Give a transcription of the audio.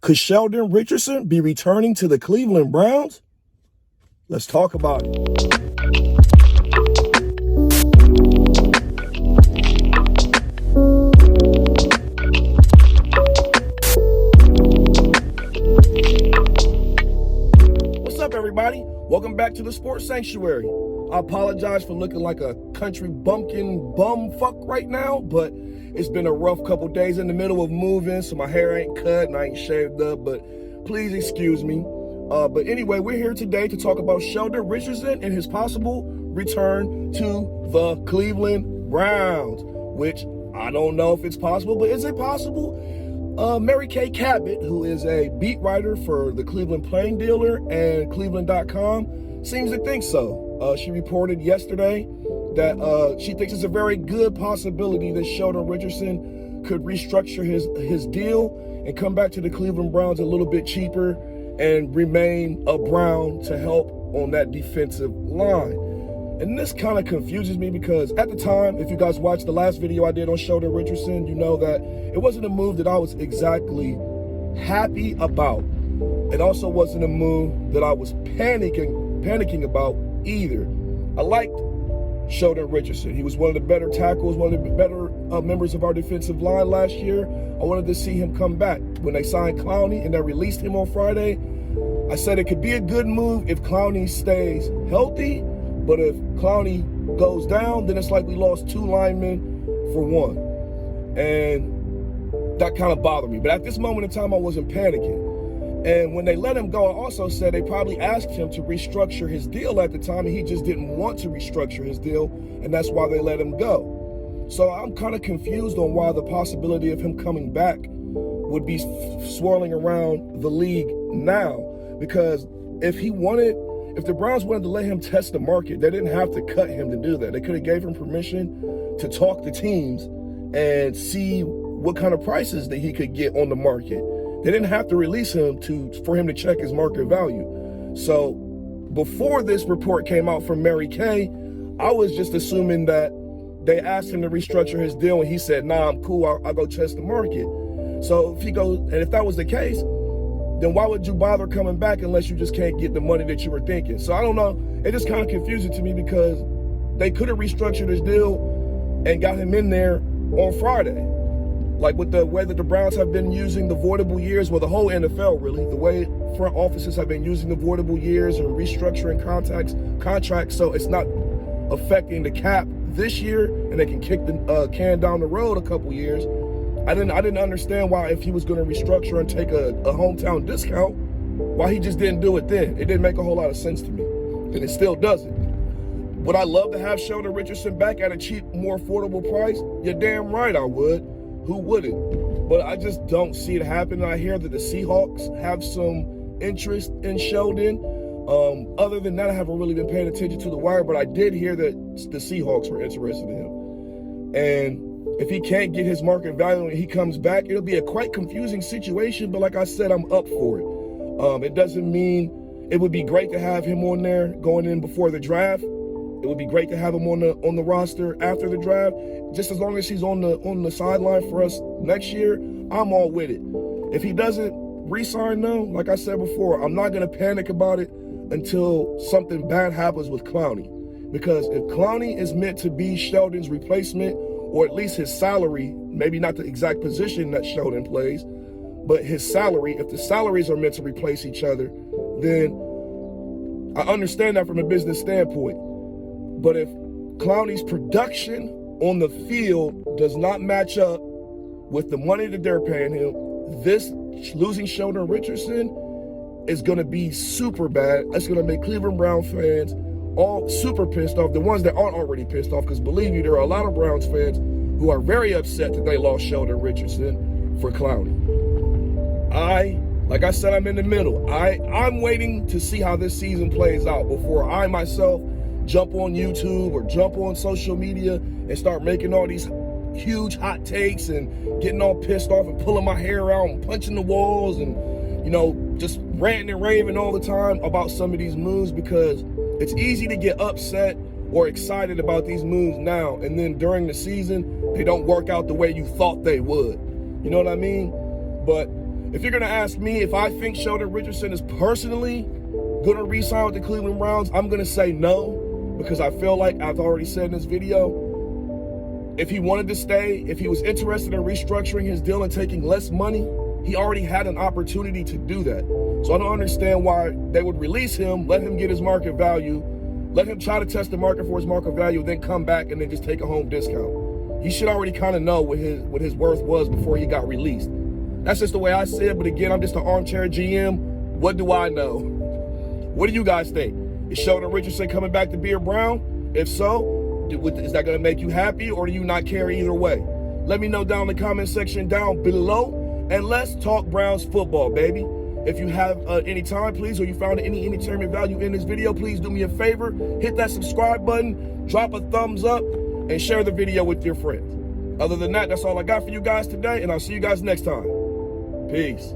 Could Sheldon Richardson be returning to the Cleveland Browns? Let's talk about it. What's up, everybody? Welcome back to the Sports Sanctuary. I apologize for looking like a country bumpkin bum fuck right now, but it's been a rough couple days in the middle of moving, so my hair ain't cut and I ain't shaved up, but please excuse me. But anyway, we're here today to talk about Sheldon Richardson and his possible return to the Cleveland Browns, which I don't know if it's possible, but is it possible? Kay Cabot, who is a beat writer for the Cleveland Plain Dealer and Cleveland.com, seems to think so. She reported yesterday that she thinks it's a very good possibility that Sheldon Richardson could restructure his deal and come back to the Cleveland Browns a little bit cheaper and remain a Brown to help on that defensive line. And this kind of confuses me because at the time, if you guys watched the last video I did on Sheldon Richardson, you know that it wasn't a move that I was exactly happy about. It also wasn't a move that I was panicking about either. I liked Sheldon Richardson. He was one of the better tackles, one of the better members of our defensive line last year. I wanted to see him come back. When they signed Clowney and they released him on Friday, I said it could be a good move if Clowney stays healthy, but if Clowney goes down, then it's like we lost two linemen for one. And that kind of bothered me. But at this moment in time, I wasn't panicking. And when they let him go, I also said they probably asked him to restructure his deal at the time, and he just didn't want to restructure his deal, and that's why they let him go. So I'm kind of confused on why the possibility of him coming back would be swirling around the league now. Because if the Browns wanted to let him test the market, they didn't have to cut him to do that. They could have gave him permission to talk to teams and see what kind of prices that he could get on the market. They didn't have to release him for him to check his market value. So before this report came out from Kay, I was just assuming that they asked him to restructure his deal and he said, nah, I'm cool, I'll go test the market. So if that was the case, then why would you bother coming back unless you just can't get the money that you were thinking? So I don't know, it just kind of confusing to me because they could have restructured his deal and got him in there on Friday. Like with the way that the Browns have been using the avoidable years, well, the whole NFL really, the way front offices have been using avoidable years and restructuring contracts, so it's not affecting the cap this year, and they can kick the can down the road a couple years. I didn't understand why, if he was going to restructure and take a hometown discount, why he just didn't do it then. It didn't make a whole lot of sense to me, and it still doesn't. Would I love to have Sheldon Richardson back at a cheap, more affordable price? You're damn right I would. Who wouldn't? But I just don't see it happening. I hear that the Seahawks have some interest in Sheldon. Other than that, I haven't really been paying attention to the wire, but I did hear that the Seahawks were interested in him. And if he can't get his market value and he comes back, it'll be a quite confusing situation, but like I said, I'm up for it. It doesn't mean it would be great to have him on there going in before the draft. It would be great to have him on the roster after the draft. Just as long as he's on the sideline for us next year, I'm all with it. If he doesn't re-sign though, like I said before, I'm not gonna panic about it until something bad happens with Clowney. Because if Clowney is meant to be Sheldon's replacement, or at least his salary, maybe not the exact position that Sheldon plays, but his salary, if the salaries are meant to replace each other, then I understand that from a business standpoint. But if Clowney's production on the field does not match up with the money that they're paying him, this losing Sheldon Richardson is going to be super bad. It's going to make Cleveland Brown fans all super pissed off, the ones that aren't already pissed off, because believe me, there are a lot of Browns fans who are very upset that they lost Sheldon Richardson for Clowney. Like I said, I'm in the middle. I'm waiting to see how this season plays out before I myself jump on YouTube or jump on social media and start making all these huge hot takes and getting all pissed off and pulling my hair out and punching the walls and, just ranting and raving all the time about some of these moves, because it's easy to get upset or excited about these moves now, and then during the season, they don't work out the way you thought they would. You know what I mean? But If you're going to ask me if I think Sheldon Richardson is personally going to re-sign with the Cleveland Browns, I'm going to say no, because I feel like I've already said in this video, if he wanted to stay, if he was interested in restructuring his deal and taking less money, he already had an opportunity to do that. So I don't understand why they would release him, let him get his market value, let him try to test the market for his market value, then come back and then just take a home discount. He should already kind of know what his worth was before he got released. That's just the way I see it. But again, I'm just an armchair GM. What do I know? What do you guys think? Is Sheldon Richardson coming back to be a Brown? If so, is that going to make you happy, or do you not care either way? Let me know down in the comment section down below, and let's talk Browns football, baby. If you have any time, please, or you found any entertainment value in this video, please do me a favor. Hit that subscribe button, drop a thumbs up, and share the video with your friends. Other than that, that's all I got for you guys today, and I'll see you guys next time. Peace.